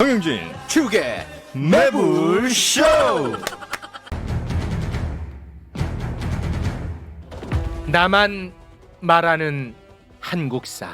정영진 축의 매불쇼. 나만 말하는 한국사.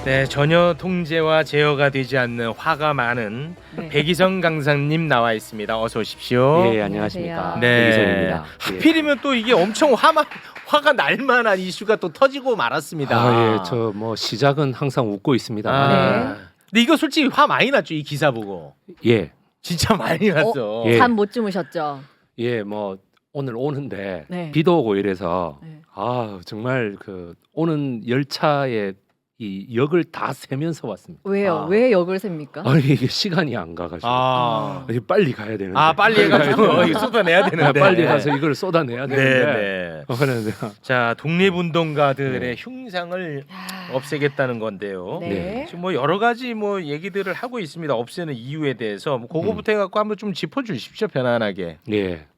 네, 전혀 통제와 제어가 되지 않는 화가 많은 네. 백이성 강사님 나와 있습니다. 어서 오십시오. 예, 안녕하십니까. 네. 백이성입니다. 하필이면 또 이게 엄청 화가 날 만한 이슈가 또 터지고 말았습니다. 아, 예, 저 뭐 시작은 항상 웃고 있습니다. 아. 근데 이거 솔직히 화 많이 났죠, 이 기사 보고. 예, 진짜 많이 났어. 예. 잠 못 주무셨죠? 예, 뭐 오늘 오는데 네. 비도 오고 이래서 네. 아 정말 그 오는 열차에 이 역을 다 세면서 왔습니다. 왜요? 아. 왜 역을 셉니까? 아니 이게 시간이 안 가가지고 아. 아니, 빨리 가야 되는데. 빨리 해가지고 이거 쏟아내야 되는데. 빨리 가서 이걸 쏟아내야 되는데. 네. 그런데 자, 독립운동가들의 네. 흉상을 아. 없애겠다는 건데요. 네. 지금 뭐 여러 가지 뭐 얘기들을 하고 있습니다. 없애는 이유에 대해서 뭐 그거부터 해갖고 한번 좀 짚어주십시오, 편안하게. 예.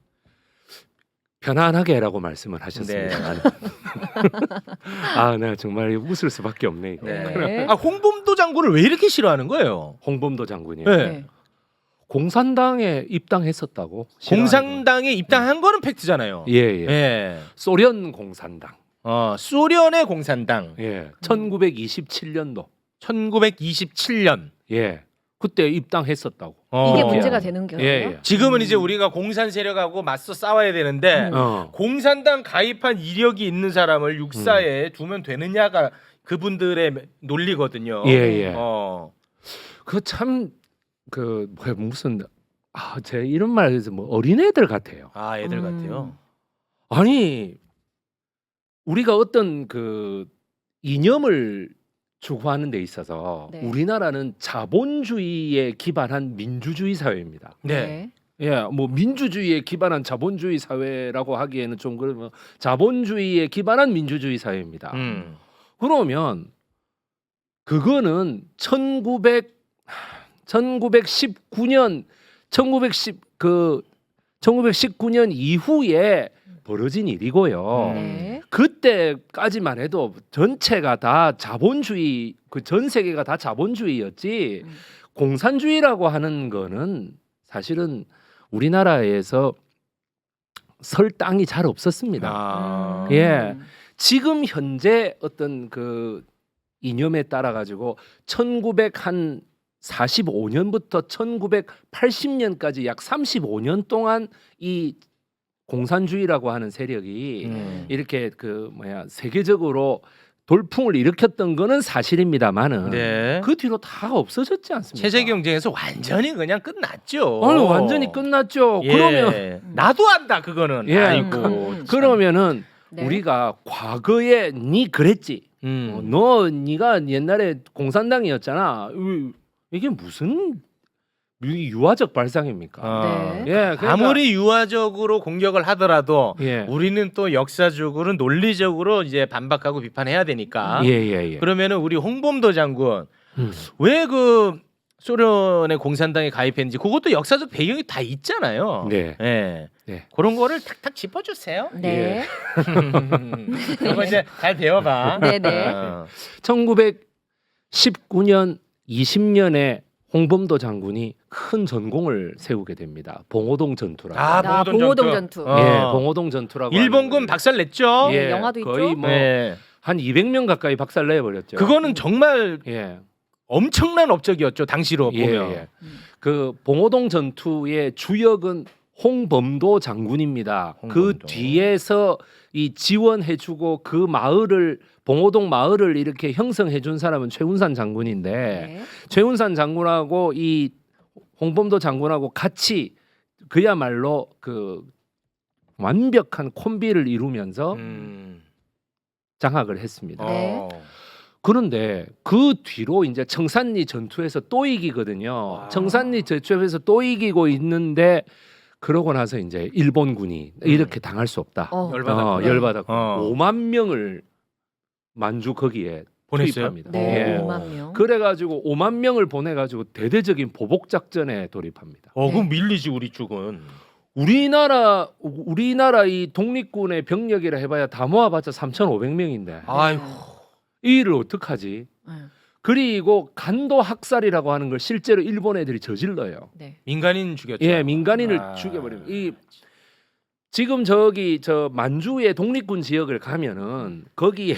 편안하게라고 말씀을 하셨습니다. 네. 아, 내가 정말 웃을 수밖에 없네. 이거. 네. 홍범도 장군을 왜 이렇게 싫어하는 거예요? 홍범도 장군이 네. 네. 공산당에 입당했었다고. 공산당에 입당한 거는 팩트잖아요. 예, 예. 예. 소련 공산당. 소련의 공산당. 예. 1927년도. 1927년. 예. 그때 입당했었다고. 이게 어. 문제가 되는 거예요? 예, 예. 지금은 이제 우리가 공산 세력하고 맞서 싸워야 되는데 공산당 가입한 이력이 있는 사람을 육사에 두면 되느냐가 그분들의 논리거든요. 예, 예. 그 그 무슨 제 이런 말해서 뭐 어린애들 같아요. 애들 같아요. 아니 우리가 어떤 그 이념을 추구하는 데 있어서 네. 우리나라는 자본주의에 기반한 민주주의 사회입니다. 네. 예, 뭐 민주주의에 기반한 자본주의 사회라고 하기에는 좀 그러면 자본주의에 기반한 민주주의 사회입니다. 그러면 그거는 1919년 이후에 벌어진 일이고요. 네. 그때까지만 해도 전체가 다 자본주의, 그 전 세계가 다 자본주의였지 공산주의라고 하는 거는 사실은 우리나라에서 설 땅이 잘 없었습니다. 예. 지금 현재 어떤 그 이념에 따라 가지고 1945년부터 1980년까지 약 35년 동안 이 공산주의라고 하는 세력이 이렇게 그 세계적으로 돌풍을 일으켰던 거는 사실입니다만은 네. 그 뒤로 다 없어졌지 않습니까? 체제 경쟁에서 완전히 그냥 끝났죠. 아니 완전히 끝났죠. 예. 그러면 나도 안다 그거는. 예. 아이고. 그러면은 네. 우리가 과거에 니 그랬지. 네가 옛날에 공산당이었잖아. 이게 무슨 유화적 발상입니까? 네. 예, 그러니까, 아무리 유화적으로 공격을 하더라도 예. 우리는 또 역사적으로 논리적으로 이제 반박하고 비판해야 되니까. 예. 그러면은 우리 홍범도 장군 왜 그 소련의 공산당에 가입했는지 그것도 역사적 배경이 다 있잖아요. 네. 예. 네. 그런 거를 탁탁 짚어주세요. 네. 그거 이제 잘 배워봐. 네네. 1919년 20년에 홍범도 장군이 큰 전공을 세우게 됩니다. 봉오동 전투라고. 봉오동 전투. 예, 봉오동 전투라고. 일본군 하는 박살 냈죠. 예, 영화도 있죠? 거의 뭐 네. 한 200명 가까이 박살 내 버렸죠. 그거는 정말 예. 엄청난 업적이었죠. 당시로 예, 보면. 예. 그 봉오동 전투의 주역은 홍범도 장군입니다. 그 홍범도. 뒤에서 이 지원해주고 그 마을을 봉오동 마을을 이렇게 형성해준 사람은 최운산 장군인데 네. 최운산 장군하고 이 홍범도 장군하고 같이 그야말로 그 완벽한 콤비를 이루면서 장악을 했습니다. 네. 그런데 그 뒤로 이제 청산리 전투에서 또 이기거든요. 청산리 전투에서 또 이기고 있는데 그러고 나서 이제 일본군이 이렇게 당할 수 없다. 열받았고 5만 명을 만주 거기에 보냈어요? 투입합니다. 네. 예. 5만 명. 그래가지고 5만 명을 보내가지고 대대적인 보복 작전에 돌입합니다. 그럼 밀리지 우리 쪽은. 우리나라 이 독립군의 병력이라 해봐야 다 모아봤자 3,500명인데 아이고. 이 일을 어떡하지? 네. 그리고 간도 학살이라고 하는 걸 실제로 일본 애들이 저질러요. 네. 민간인 죽였죠. 예, 민간인을 아. 죽여버립니다. 이 지금 저기 저 만주의 독립군 지역을 가면은 거기에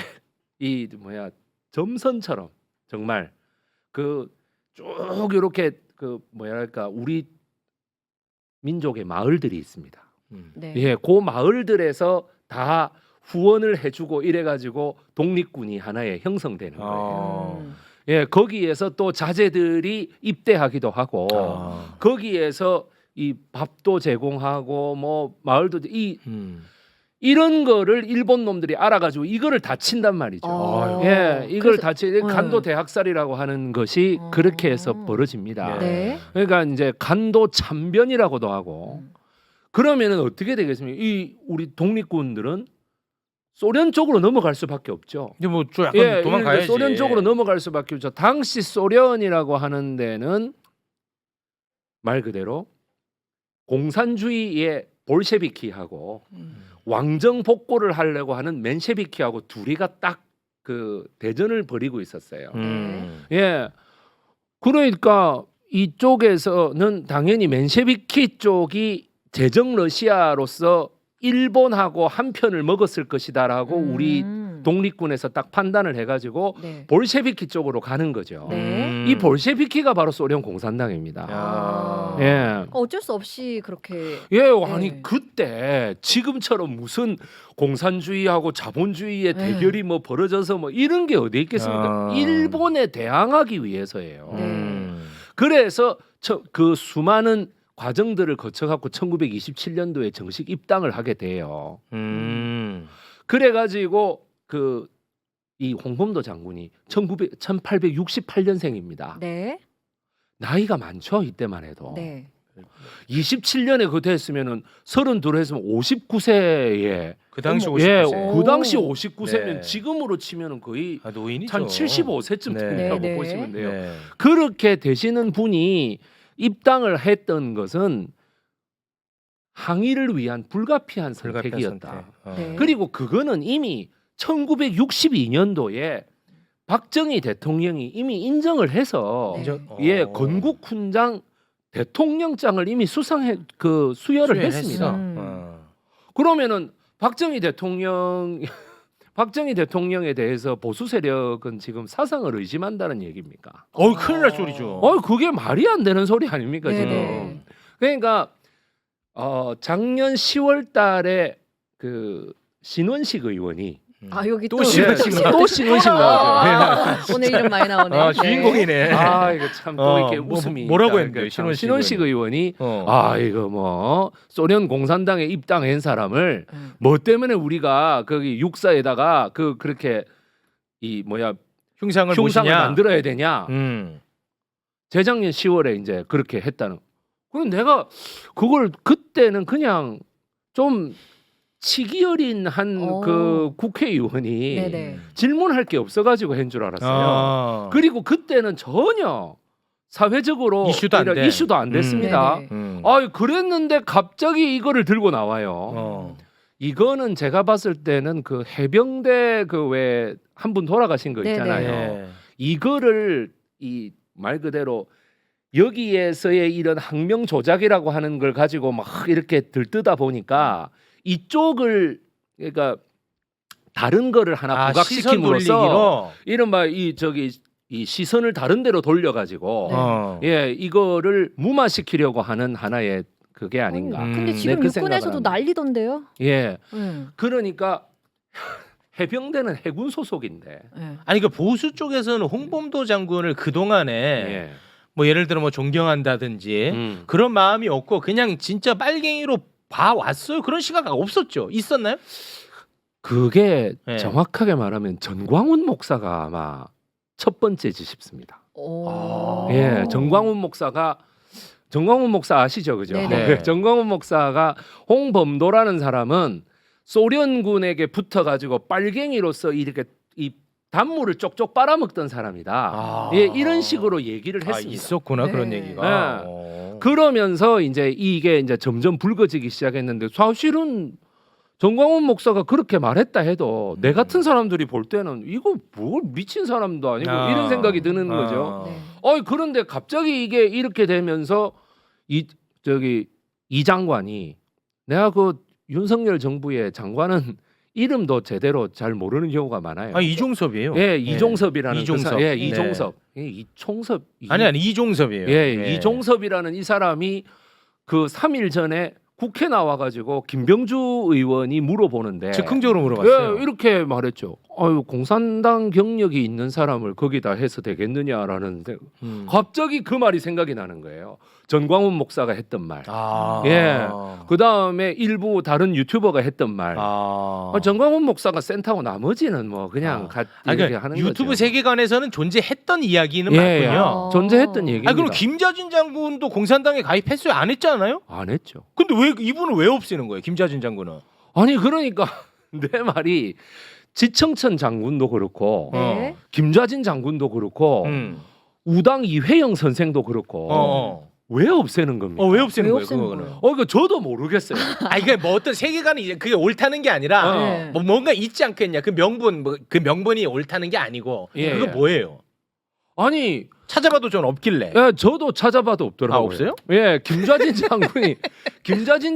이 뭐야 점선처럼 정말 그 쭉 이렇게 그 뭐랄까 우리 민족의 마을들이 있습니다. 네. 예, 그 마을들에서 다 후원을 해주고 이래가지고 독립군이 하나의 형성되는 거예요. 음. 예, 거기에서 또 자제들이 입대하기도 하고 거기에서 이 밥도 제공하고 뭐 마을도 이런 거를 일본 놈들이 알아가지고 이거를 다 친단 말이죠. 어. 예, 이걸 그래서- 다 간도 대학살이라고 하는 것이 어. 그렇게 해서 벌어집니다. 네. 그러니까 이제 간도 참변이라고도 하고 그러면은 어떻게 되겠습니까? 이 우리 독립군들은 소련 쪽으로 넘어갈 수밖에 없죠. 이제 뭐좀 약간 예, 도망가야지. 이제 소련 쪽으로 넘어갈 수밖에 없죠. 당시 소련이라고 하는 데는 말 그대로 공산주의의 볼셰비키하고 왕정 복고를 하려고 하는 맨셰비키하고 둘이가 딱 그 대전을 벌이고 있었어요. 예, 그러니까 이쪽에서는 당연히 맨셰비키 쪽이 제정 러시아로서 일본하고 한 편을 먹었을 것이다라고 우리 독립군에서 딱 판단을 해가지고 네. 볼셰비키 쪽으로 가는 거죠. 네. 이 볼셰비키가 바로 소련 공산당입니다. 야. 예. 어쩔 수 없이 그렇게 예, 아니 네. 그때 지금처럼 무슨 공산주의하고 자본주의의 네. 대결이 뭐 벌어져서 뭐 이런 게 어디 있겠습니까? 아. 일본에 대항하기 위해서예요. 네. 그래서 그 수많은 과정들을 거쳐갖고 1927년도에 정식 입당을 하게 돼요. 그래가지고 그 이 홍범도 장군이 1868년생입니다. 네. 나이가 많죠 이때만 해도. 네. 27년에 그때 했으면은 32 했으면 59세에 그 당시 어머. 50세. 예, 오. 그 당시 59세면 네. 지금으로 치면은 거의 아, 노인이죠. 한 75세쯤 네. 된다고 네, 네. 보시면 돼요. 네. 그렇게 되시는 분이 입당을 했던 것은 항일을 위한 불가피한 선택이었다. 선택. 네. 그리고 그거는 이미 1962년도에 박정희 대통령이 이미 인정을 해서 네. 예, 건국훈장 대통령장을 이미 수상해 그 수여를 했습니다. 그러면은 박정희 대통령에 대해서 보수 세력은 지금 사상을 의심한다는 얘기입니까? 큰일 날 소리죠. 그게 말이 안 되는 소리 아닙니까 지금? 네네. 그러니까 작년 10월달에 그 신원식 의원이 여기 또 또 신원식 또 또 신원식 나오죠. 오늘 이름 많이 나오네. 주인공이네. 아 이거 참 또 이렇게 뭐, 웃음이 뭐라고 있다. 했는데요, 참 신원식 신원식 의원이 이거 뭐 소련 공산당에 입당한 사람을 뭐 때문에 우리가 거기 육사에다가 그렇게 이 뭐야 흉상을 흉상을 보시냐? 만들어야 되냐? 재작년 10월에 이제 그렇게 했다는. 그럼 내가 그걸 그때는 그냥 좀 치기 어린 한 그 국회의원이 네네. 질문할 게 없어가지고 한 줄 알았어요. 그리고 그때는 전혀 사회적으로 이슈도 안 돼. 이슈도 안 됐습니다. 네네. 그랬는데 갑자기 이거를 들고 나와요. 이거는 제가 봤을 때는 그 해병대 그 왜 한 분 돌아가신 거 네네. 있잖아요. 네. 이거를 이 말 그대로 여기에서의 이런 항명 조작이라고 하는 걸 가지고 막 이렇게 들뜨다 보니까 이쪽을 그러니까 다른 거를 하나 시선 부각시킴으로써 돌리기로. 이른바 이 시선을 다른 데로 돌려가지고 네. 이거를 무마시키려고 하는 하나의 그게 아닌가. 근데 네, 지금 그 생각을 육군에서도 합니다. 난리던데요. 예, 네. 그러니까 해병대는 해군 소속인데. 네. 아니 그 보수 쪽에서는 홍범도 장군을 그 동안에 예. 뭐 예를 들어 뭐 존경한다든지 그런 마음이 없고 그냥 진짜 빨갱이로 봐왔어요. 그런 시각 없었죠. 있었나요? 그게 네. 정확하게 말하면 전광훈 목사가 아마 첫 번째지 싶습니다. 오. 예, 전광훈 목사 아시죠, 그죠? 네네. 전광훈 목사가 홍범도라는 사람은 소련군에게 붙어가지고 빨갱이로서 이렇게 이 단물을 쪽쪽 빨아먹던 사람이다. 예, 이런 식으로 얘기를 했습니다. 있었구나 네. 그런 얘기가. 그러면서 이제 이게 이제 점점 불거지기 시작했는데 사실은 정광훈 목사가 그렇게 말했다 해도 내 같은 사람들이 볼 때는 이거 뭘 미친 사람도 아니고 이런 생각이 드는 거죠. 네. 그런데 갑자기 이게 이렇게 되면서 이 장관이 내가 그 윤석열 정부의 장관은 이름도 제대로 잘 모르는 경우가 많아요. 아 이종섭이에요. 예, 이종섭이라는 이종섭. 그 사, 예, 네. 이종섭. 이종섭. 아니 이종섭이에요. 예, 네. 이종섭이라는 이 사람이 그 3일 전에 국회 나와가지고 김병주 의원이 물어보는데 즉흥적으로 물어봤어요. 예, 이렇게 말했죠. 아유 공산당 경력이 있는 사람을 거기다 해서 되겠느냐라는 갑자기 그 말이 생각이 나는 거예요. 전광훈 목사가 했던 말. 예. 그 다음에 일부 다른 유튜버가 했던 말. 전광훈 목사가 센터고 나머지는 뭐 그냥 이렇게 그러니까 하는 유튜브 거죠. 세계관에서는 존재했던 이야기는 예, 맞군요. 존재했던 얘기입니다. 그럼 김자진 장군도 공산당에 가입했어요? 안 했잖아요? 안 했죠. 근데 왜 이분은 왜 없애는 거예요? 김자진 장군은? 아니 그러니까 내 말이 지청천 장군도 그렇고 네. 김좌진 장군도 그렇고 우당 이회영 선생도 그렇고 왜 없애는 겁니까? 왜 없애는 왜 거예요? 없애는 그거는? 거예요? 이거 저도 모르겠어요. 이게 뭐 어떤 세계관이 이제 그게 옳다는 게 아니라 네. 뭐 뭔가 있지 않겠냐? 그 명분 그 명분이 옳다는 게 아니고 예, 그거 예. 뭐예요? 아니 찾아봐도 전 없길래. 예, 저도 찾아봐도 없더라고요. 없어요? 예, 김좌진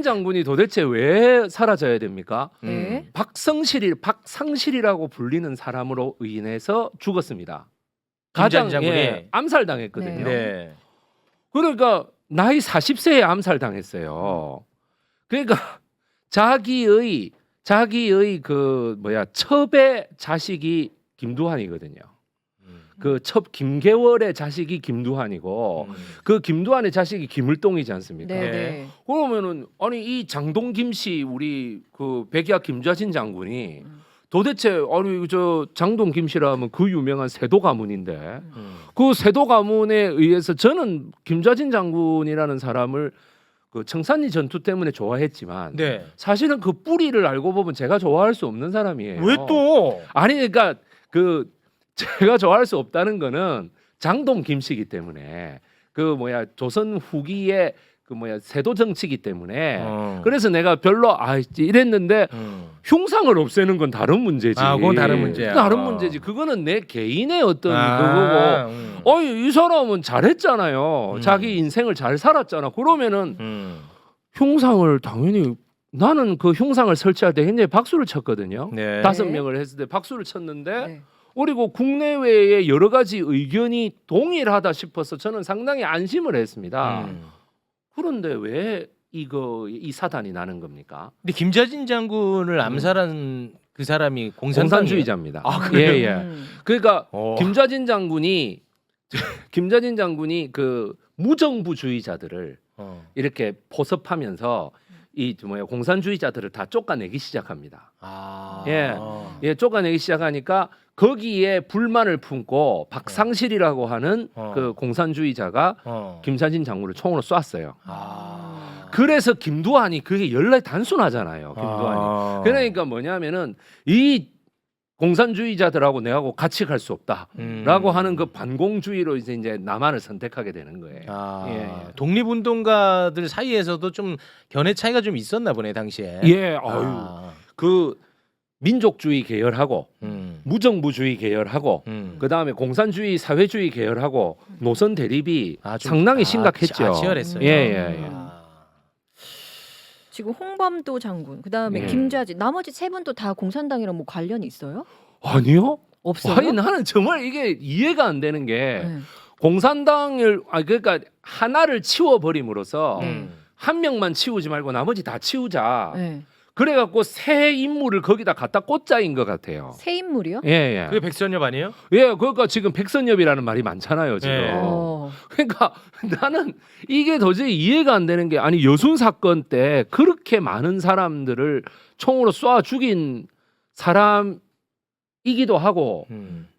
장군이 도대체 왜 사라져야 됩니까? 네. 박상실이라고 불리는 사람으로 인해서 죽었습니다. 김좌진 장군이? 암살당했거든요. 네. 그러니까 나이 40세에 암살당했어요. 그러니까 자기의 그 첩의 자식이 김두한이거든요. 그 첩 김계월의 자식이 김두한이고 그 김두한의 자식이 김을동이지 않습니까? 네. 네. 그러면은 아니 이 장동 김씨 우리 그 백야 김좌진 장군이 도대체 아니 저 장동 김씨라면 그 유명한 세도 가문인데 그 세도 가문에 의해서 저는 김좌진 장군이라는 사람을 그 청산리 전투 때문에 좋아했지만 네. 사실은 그 뿌리를 알고 보면 제가 좋아할 수 없는 사람이에요. 왜 또? 아니 그러니까 그 제가 좋아할 수 없다는 거는 장동 김씨이기 때문에 그 조선 후기의 그 세도 정치이기 때문에 그래서 내가 별로 이랬는데 흉상을 없애는 건 다른 문제지. 그건 다른 문제야. 다른 문제지. 그거는 내 개인의 어떤 그거고. 이 사람은 잘했잖아요. 자기 인생을 잘 살았잖아. 그러면은 흉상을 당연히 나는 그 흉상을 설치할 때 굉장히 박수를 쳤거든요. 네. 5명을 했을 때 박수를 쳤는데 네. 그리고 국내외의 여러 가지 의견이 동일하다 싶어서 저는 상당히 안심을 했습니다. 그런데 왜 이 사단이 나는 겁니까? 근데 김자진 장군을 암살한 그 사람이 공산주의자입니다. 그래요? 예, 예. 그러니까 김좌진 장군이 그 무정부주의자들을 이렇게 포섭하면서 공산주의자들을 다 쫓아내기 시작합니다. 예, 쫓아내기 시작하니까 거기에 불만을 품고 박상실이라고 하는 그 공산주의자가 김자진 장군을 총으로 쐈어요. 그래서 김두한이 그게 연락이 단순하잖아요. 김두한이. 그러니까 뭐냐면은 이 공산주의자들하고 내하고 같이 갈 수 없다라고 하는 그 반공주의로 이제 남한을 선택하게 되는 거예요. 예. 독립운동가들 사이에서도 좀 견해 차이가 좀 있었나 보네 당시에. 예, 그 민족주의 계열하고 무정부주의 계열하고 그 다음에 공산주의 사회주의 계열하고 노선 대립이 상당히 심각했죠. 치열했어요. 예. 지금 홍범도 장군, 그다음에 예. 김좌진, 나머지 세 분도 다 공산당이랑 뭐 관련이 있어요? 아니요? 없어요? 아니 나는 정말 이게 이해가 안 되는 게 네. 공산당을 그러니까 하나를 치워버림으로써 네. 한 명만 치우지 말고 나머지 다 치우자. 네. 그래갖고 새 인물을 거기다 갖다 꽂자인 것 같아요. 새 인물이요? 예. 그게 백선엽 아니에요? 예, 그러니까 지금 백선엽이라는 말이 많잖아요, 지금. 예. 그러니까 나는 이게 도저히 이해가 안 되는 게 아니 여순 사건 때 그렇게 많은 사람들을 총으로 쏴 죽인 사람이기도 하고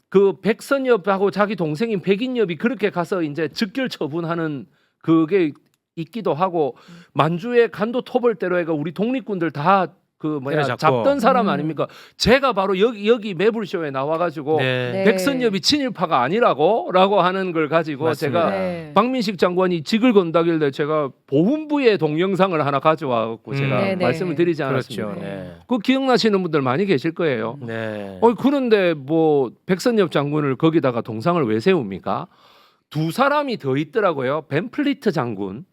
그 백선엽하고 자기 동생인 백인엽이 그렇게 가서 이제 즉결 처분하는 그게 있기도 하고 만주의 간도 토벌대로해가 우리 독립군들 다 그 뭐야 때려잡고. 잡던 사람 음. 아닙니까? 제가 바로 여기 매불쇼에 나와가지고 네. 백선엽이 친일파가 아니라고 하는 걸 가지고 맞습니다. 제가 네. 박민식 장관이 직을 건다길래 제가 보훈부의 동영상을 하나 가져와갖고 제가 네네. 말씀을 드리지 않았습니까? 그렇죠. 네. 그 기억나시는 분들 많이 계실 거예요. 네. 그런데 뭐 백선엽 장군을 거기다가 동상을 왜 세웁니까? 두 사람이 더 있더라고요. 벤플리트 장군,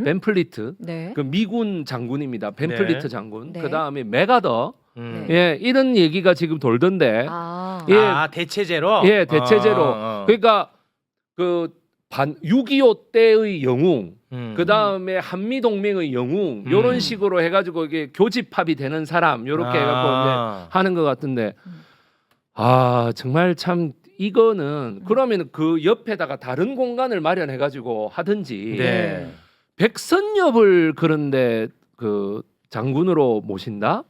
벤플리트, 네. 그 미군 장군입니다. 벤플리트 네. 장군. 네. 그 다음에 메가더. 음. 예, 이런 얘기가 지금 돌던데. 아. 예. 아, 대체제로. 예, 대체제로. 어. 그러니까 그 6.25 때의 영웅, 그 다음에 한미 동맹의 영웅, 이런 식으로 해가지고 이게 교집합이 되는 사람, 이렇게 해갖고 이제 하는 것 같은데, 아 정말 참 이거는 그러면 그 옆에다가 다른 공간을 마련해가지고 하든지. 네. 백선엽을 그런데 그 장군으로 모신다?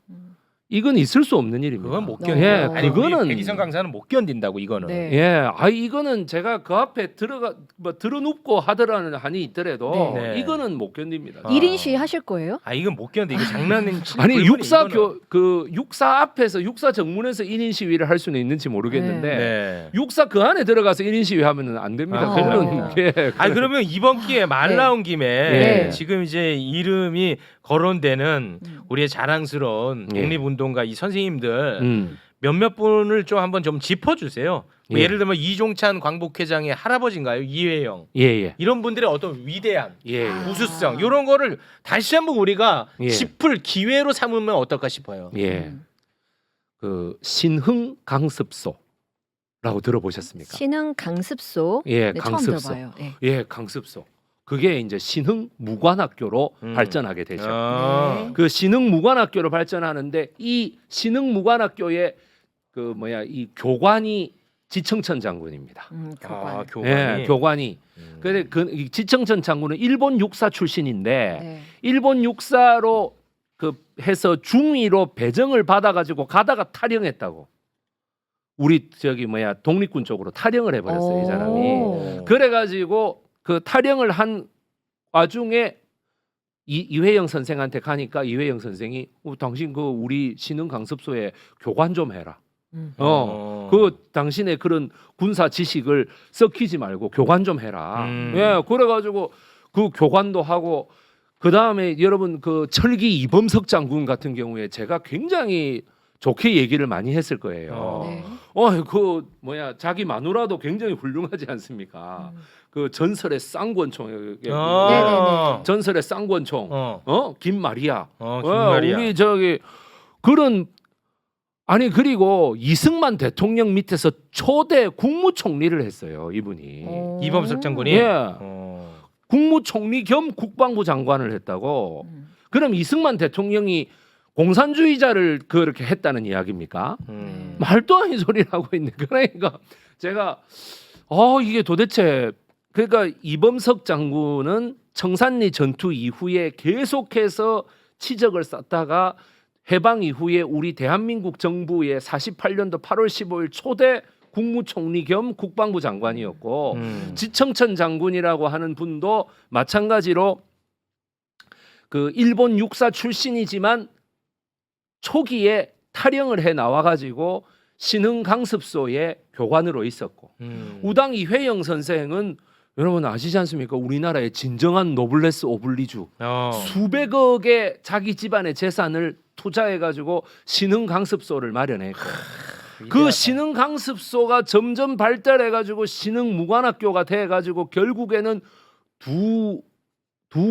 이건 있을 수 없는 일입니다. 그건 못 네. 견뎌. 예, 아니, 그거는 우리 백이성 강사는 못 견딘다고 이거는. 네. 예, 이거는 제가 그 앞에 들어눕고 하더라는 한이 있더라도 네. 이거는 못 견딥니다. 아. 1인 시 하실 거예요? 아 이건 못 견뎌. 이거 장난인. 아니 불문이 육사 앞에서 육사 정문에서 1인 시위를 할 수는 있는지 모르겠는데 네. 육사 그 안에 들어가서 1인 시위 하면은 안 됩니다. 아, 그거는 예. 아 그러면 이번 기회에 말 네. 나온 김에 네. 지금 이제 이름이 거론되는 음. 우리의 자랑스러운 예. 독립운동가 이 선생님들 음. 몇몇 분을 좀 한번 좀 짚어주세요. 뭐 예. 예를 들면 이종찬 광복회장의 할아버지인가요? 이회영 예. 이런 분들의 어떤 위대함, 예. 아. 우수성 이런 거를 다시 한번 우리가 예. 짚을 기회로 삼으면 어떨까 싶어요. 예. 그 신흥 강습소라고 들어보셨습니까? 신흥 강습소. 예, 네, 처음 강습소. 들어봐요. 네. 예, 강습소. 그게 이제 신흥 무관학교로 음. 발전하게 되죠. 아. 네. 그 신흥 무관학교로 발전하는데 이 신흥 무관학교의 그 뭐야 이 교관이 지청천 장군입니다. 교관. 아, 교관이. 예, 교관이. 음. 근데 이 지청천 장군은 일본 육사 출신인데 네. 일본 육사로 그 해서 중위로 배정을 받아가지고 가다가 탈영했다고. 우리 저기 뭐야 독립군 쪽으로 탈영을 해버렸어요 이 사람이. 오. 그래가지고 그 탈영을 한 와중에 이회영 선생한테 가니까 이회영 선생이 당신 그 우리 신흥 강습소에 교관 좀 해라. 그 당신의 그런 군사 지식을 썩히지 말고 교관 좀 해라. 예, 그래가지고 그 교관도 하고 그 다음에 여러분 그 철기 이범석 장군 같은 경우에 제가 굉장히 좋게 얘기를 많이 했을 거예요. 네. 그 뭐야 자기 마누라도 굉장히 훌륭하지 않습니까? 그 전설의 쌍권총, 네네네. 전설의 쌍권총, 김마리아, 김마리아. 우리 저기 그런 아니 그리고 이승만 대통령 밑에서 초대 국무총리를 했어요 이분이. 오. 이범석 장군이. 예. 국무총리 겸 국방부 장관을 했다고. 그럼 이승만 대통령이 공산주의자를 그렇게 했다는 이야기입니까? 말도 아닌 소리를 하고 있는. 그러니까 제가 이게 도대체 그러니까 이범석 장군은 청산리 전투 이후에 계속해서 치적을 쌓다가 해방 이후에 우리 대한민국 정부의 48년도 8월 15일 초대 국무총리 겸 국방부 장관이었고 지청천 장군이라고 하는 분도 마찬가지로 그 일본 육사 출신이지만 초기에 탈영을 해 나와가지고 신흥 강습소의 교관으로 있었고 우당 이회영 선생은 여러분 아시지 않습니까? 우리나라의 진정한 노블레스 오블리주 수백억의 자기 집안의 재산을 투자해가지고 신흥 강습소를 마련했고 그 신흥 강습소가 점점 발달해가지고 신흥 무관학교가 돼가지고 결국에는 두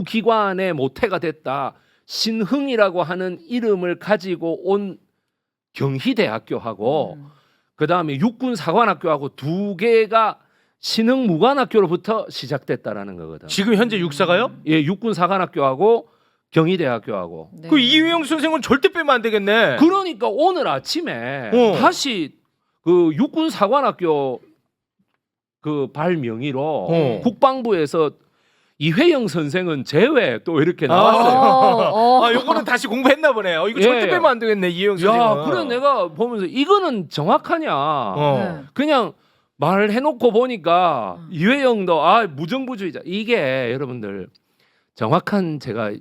기관의 모태가 됐다. 신흥이라고 하는 이름을 가지고 온 경희대학교하고 그 다음에 육군사관학교하고 두 개가 신흥 무관학교로부터 시작됐다라는 거거든. 지금 현재 육사가요? 예, 육군사관학교하고 경희대학교하고. 네. 그 이회영 선생은 절대 빼면 안 되겠네. 그러니까 오늘 아침에 다시 그 육군사관학교 그 발명의로 국방부에서 이회영 선생은 제외 또 이렇게 나왔어요. 아, 요거는 다시 공부했나 보네요. 이거 예. 절대 빼면 안 되겠네, 이회영 선생은. 야, 그래 내가 보면서 이거는 정확하냐? 네. 그냥 말해놓고 보니까 이회영도 무정부주의자. 이게 여러분들 정확한 제가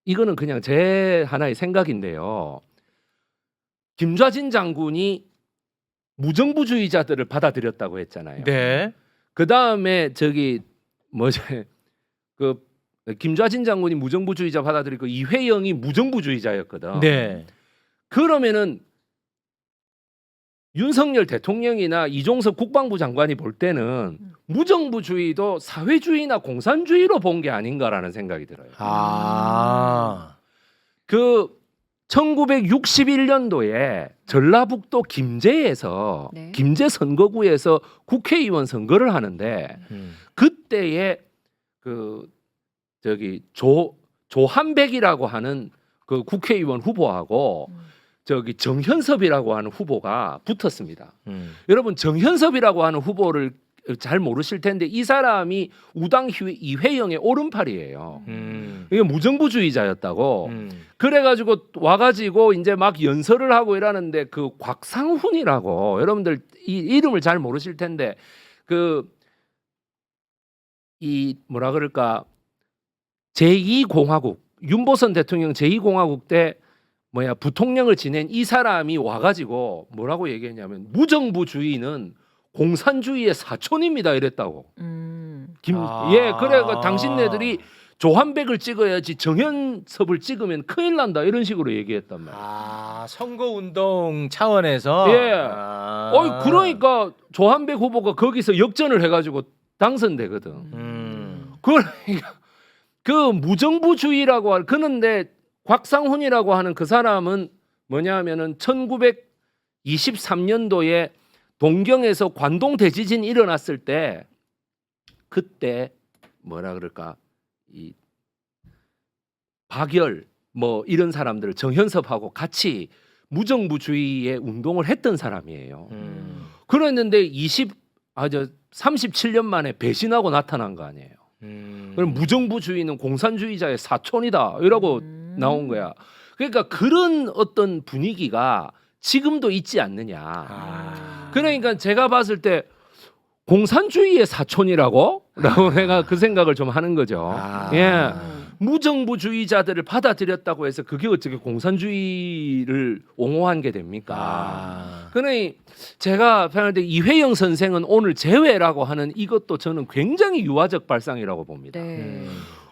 이거는 그냥 제 하나의 생각인데요. 김좌진 장군이 무정부주의자들을 받아들였다고 했잖아요. 네. 그 다음에 저기 뭐지 그 김좌진 장군이 무정부주의자 받아들이고 이회영이 무정부주의자였거든. 네. 그러면은 윤석열 대통령이나 이종석 국방부 장관이 볼 때는 무정부주의도 사회주의나 공산주의로 본 게 아닌가라는 생각이 들어요. 아. 그 1961년도에 전라북도 김제에서 네. 김제 선거구에서 국회의원 선거를 하는데 그때에 그 저기 조한백이라고 하는 그 국회의원 후보하고 저기 정현섭이라고 하는 후보가 붙었습니다. 여러분 정현섭이라고 하는 후보를 잘 모르실 텐데 이 사람이 우당 이회영의 오른팔이에요. 이게 무정부주의자였다고. 그래가지고 와가지고 이제 막 연설을 하고 이러는데 그 곽상훈이라고 여러분들 이 이름을 잘 모르실 텐데 그 이 뭐라 그럴까 제2공화국 윤보선 대통령 제2공화국 때 뭐야 부통령을 지낸 이 사람이 와가지고 뭐라고 얘기했냐면 무정부주의는 공산주의의 사촌입니다 이랬다고. 예, 그래가 당신네들이 조한백을 찍어야지 정현섭을 찍으면 큰일 난다 이런 식으로 얘기했단 말이에요. 아, 선거운동 차원에서. 예. 아. 그러니까 조한백 후보가 거기서 역전을 해가지고 당선되거든. 그러니까 그 무정부주의라고 할 그런데 곽상훈이라고 하는 그 사람은 뭐냐면은 1923년도에 동경에서 관동 대지진 일어났을 때 그때 뭐라 그럴까 이 박열 뭐 이런 사람들을 정현섭하고 같이 무정부주의의 운동을 했던 사람이에요. 그랬는데 37년 만에 배신하고 나타난 거 아니에요. 그럼 무정부주의는 공산주의자의 사촌이다 이러고 나온 거야. 그러니까 그런 어떤 분위기가 지금도 있지 않느냐. 그러니까 제가 봤을 때 공산주의의 사촌이라고 내가 그 생각을 좀 하는 거죠. 예. 무정부주의자들을 받아들였다고 해서 그게 어떻게 공산주의를 옹호한 게 됩니까? 그러니 제가 생각할 때 이회영 선생은 오늘 재회라고 하는 이것도 저는 굉장히 유화적 발상이라고 봅니다. 네.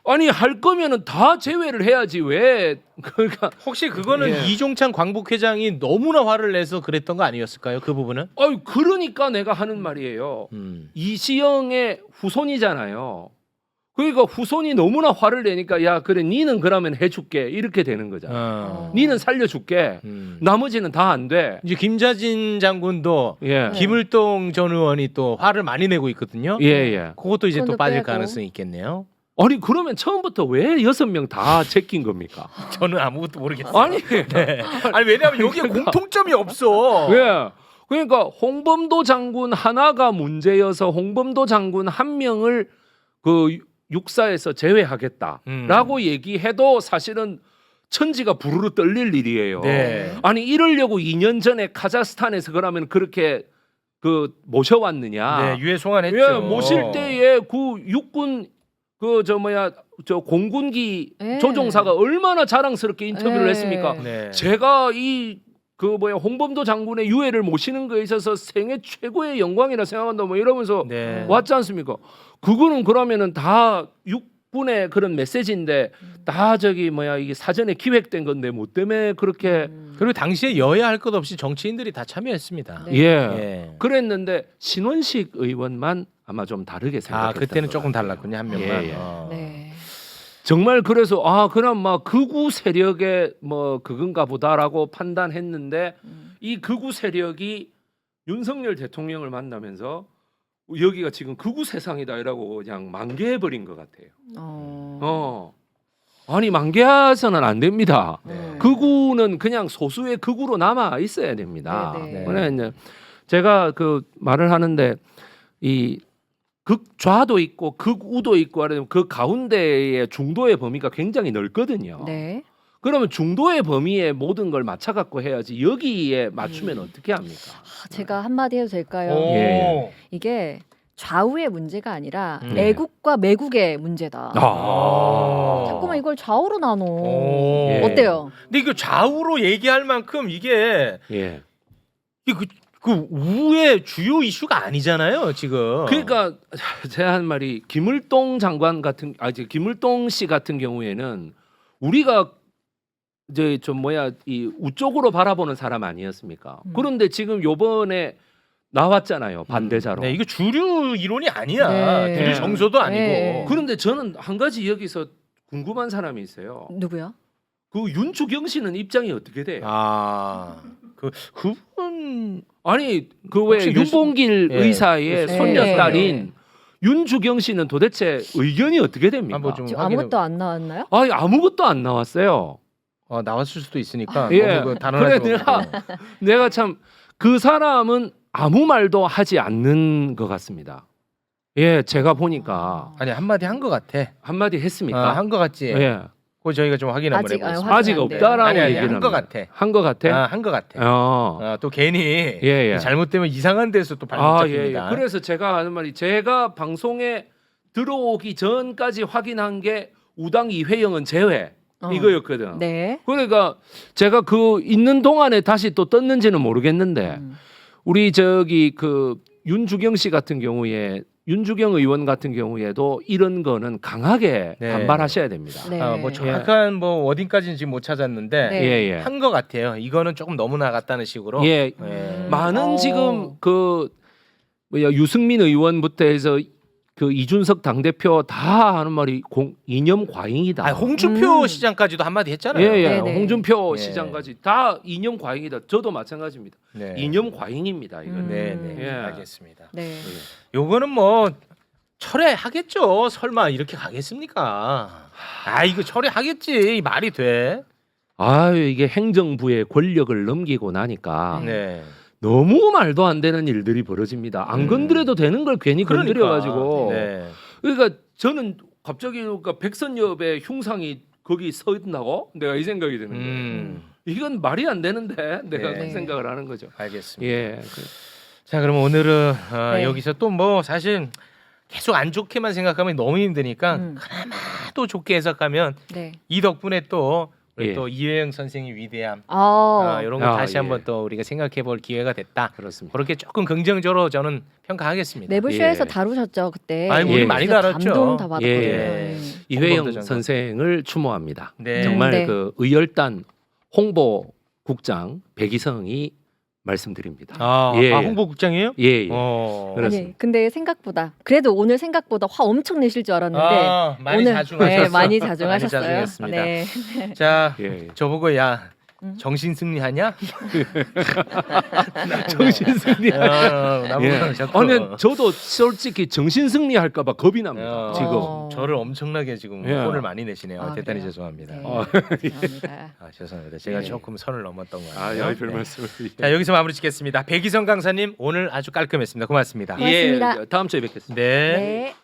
아니 할 거면은 다 재회를 해야지 왜 그러니까 혹시 그거는 예. 이종찬 광복회장이 너무나 화를 내서 그랬던 거 아니었을까요? 그 부분은? 그러니까 내가 하는 말이에요. 이시영의 후손이잖아요. 그러니까 후손이 너무나 화를 내니까 야 그래 니는 그러면 해줄게 이렇게 되는 거잖아. 니는 살려줄게. 나머지는 다 안 돼. 이제 김좌진 장군도 예. 김을동 전 의원이 또 화를 많이 내고 있거든요. 예. 그것도 이제 또 손도 빠질 빼고. 가능성이 있겠네요. 아니 그러면 처음부터 왜 6명 다 제낀 겁니까? 저는 아무것도 모르겠어요. 아니 네. 아니 왜냐하면 여기에 공통점이 없어. 예. 그러니까 홍범도 장군 하나가 문제여서 홍범도 장군 한 명을 그 육사에서 제외하겠다라고 얘기해도 사실은 천지가 부르르 떨릴 일이에요. 네. 아니 이러려고 2년 전에 카자흐스탄에서 그러면 그렇게 그 모셔왔느냐? 네, 유해 송환했죠. 예, 모실 때에 그 육군 그 저 공군기 예. 조종사가 얼마나 자랑스럽게 인터뷰를 예. 했습니까? 네. 제가 이 그 홍범도 장군의 유해를 모시는 거에 있어서 생애 최고의 영광이라 생각한다 뭐 이러면서 네. 왔지 않습니까? 그거는 그러면은 다 육군의 그런 메시지인데 다 저기 이게 사전에 기획된 건데 뭐 때문에 그렇게 그리고 당시에 여야 할 것 없이 정치인들이 다 참여했습니다. 네. 예. 예. 그랬는데 신원식 의원만 아마 좀 다르게 생각했던 그때는 것 조금 같아요. 달랐군요, 한 명만. 예. 네. 정말 그래서 그럼 막 극우 세력의 그건가 보다라고 판단했는데 이 극우 세력이 윤석열 대통령을 만나면서 여기가 지금 극우 세상이다 이라고 그냥 만개해 버린 것 같아요. 아니 만개해서는 안 됩니다. 네. 극우는 그냥 소수의 극우로 남아 있어야 됩니다. 네. 그래 이제 제가 그 말을 하는데 이 극좌도 있고 극우도 있고 하려면 그 가운데의 중도의 범위가 굉장히 넓거든요. 네. 그러면 중도의 범위에 모든 걸 맞춰 갖고 해야지 여기에 맞추면 어떻게 합니까? 제가 한마디 해도 될까요? 오. 예. 이게 좌우의 문제가 아니라 음. 애국과 매국의 문제다. 자꾸만 이걸 좌우로 나눠. 예. 어때요? 근데 이거 좌우로 얘기할 만큼 이게 예. 그 우의 주요 이슈가 아니잖아요 지금. 그러니까 제가 한 말이 김을동 장관 같은 이제 김을동 씨 같은 경우에는 우리가 이제 좀 이 우쪽으로 바라보는 사람 아니었습니까? 그런데 지금 요번에 나왔잖아요 반대자로. 네, 이거 주류 이론이 아니야. 네. 주류 정서도 아니고. 네. 그런데 저는 한 가지 여기서 궁금한 사람이 있어요. 누구요? 그 윤주경 씨는 입장이 어떻게 돼요? 그분 아니 그 왜 혹시 윤봉길 예. 의사의 네. 손녀딸인 윤주경 씨는 도대체 의견이 어떻게 됩니까? 한번 좀 지금 확인해- 아무것도 안 나왔나요? 아니 아무것도 안 나왔어요. 나왔을 수도 있으니까. 예. 너무 단언하지 그래 말고. 내가 참 그 사람은 아무 말도 하지 않는 것 같습니다. 예, 제가 보니까 아니 한마디 한 것 같아. 한마디 했습니까? 한 것 같지. 예, 그거 저희가 좀 확인 한번 아직, 해보겠습니다. 아직 확인 안 돼요. 없다라고 아니 얘기를 한 것 합니다. 같아. 한 것 같아? 한 것 같아. 또 괜히 예. 잘못되면 이상한 데서 또 발목 잡힙니다. 그래서 제가 하는 말이 제가 방송에 들어오기 전까지 확인한 게 우당 이회영은 제외 이거였거든. 네. 그러니까 제가 그 있는 동안에 다시 또 떴는지는 모르겠는데 우리 저기 그 윤주경 씨 같은 경우에 윤주경 의원 같은 경우에도 이런 거는 강하게 네. 반발하셔야 됩니다. 네. 뭐 정확한 뭐 어딘까지는 지금 못 찾았는데 네. 예, 예. 한 것 같아요. 이거는 조금 너무 나갔다는 식으로. 예. 예. 많은 어. 지금 그 유승민 의원부터 해서 그 이준석 당대표 다 하는 말이 이념 과잉이다. 홍준표 시장까지도 한마디 했잖아요. 예, 예. 네네. 홍준표 예. 시장까지 다 이념 과잉이다. 저도 마찬가지입니다. 네. 이념 과잉입니다. 이건. 네, 네. 예. 알겠습니다. 네. 요거는 뭐 철회하겠죠. 설마 이렇게 가겠습니까? 이거 철회하겠지. 이 말이 돼. 아유 이게 행정부의 권력을 넘기고 나니까 네. 너무 말도 안 되는 일들이 벌어집니다. 안 건드려도 되는 걸 괜히 건드려가지고. 네. 그러니까 저는 갑자기 그러니까 백선엽의 흉상이 거기 서 있나고 내가 이 생각이 드는데 이건 말이 안 되는데 내가 네. 그 생각을 하는 거죠. 알겠습니다. 예. 자, 그럼 오늘은 네. 여기서 또 뭐 사실 계속 안 좋게만 생각하면 너무 힘드니까 그나마 또 좋게 해석하면 네. 이 덕분에 또 우리 예. 또 이회영 선생의 위대함 이런 거 아, 다시 예. 한번 또 우리가 생각해 볼 기회가 됐다. 그렇습니다. 그렇게 조금 긍정적으로 저는 평가하겠습니다. 매불쇼에서 예. 다루셨죠 그때. 아이고, 우리 많이 그래서 다뤘죠. 감동 다 받았거든요. 예. 네. 이회영 홍범도 장관. 선생을 추모합니다. 네. 정말 네. 그 의열단 홍보국장 백이성이 말씀드립니다. 예. 홍보국장이에요? 예, 예. 그렇습니다. 아니 근데 생각보다 그래도 오늘 생각보다 화 엄청 내실 줄 알았는데 많이 오늘 자중하셨어. 네, 많이 자중하셨어요. 많이 자중했습니다. 네. 자, 예. 저보고 야 정신 승리하냐? 정신 승리. 나보고 예. 자꾸. 아니 저도 솔직히 정신 승리할까봐 겁이 납니다. 지금. 저를 엄청나게 지금 예. 혼을 많이 내시네요. 대단히 그래요? 죄송합니다. 네. 죄송합니다. 죄송합니다. 제가 예. 조금 선을 넘었던 것 아, 같아요. 별 네. 말씀을. 자, 여기서 마무리 짓겠습니다. 백이성 강사님 오늘 아주 깔끔했습니다. 고맙습니다. 고맙습니다. 예, 다음 주에 뵙겠습니다. 네. 네.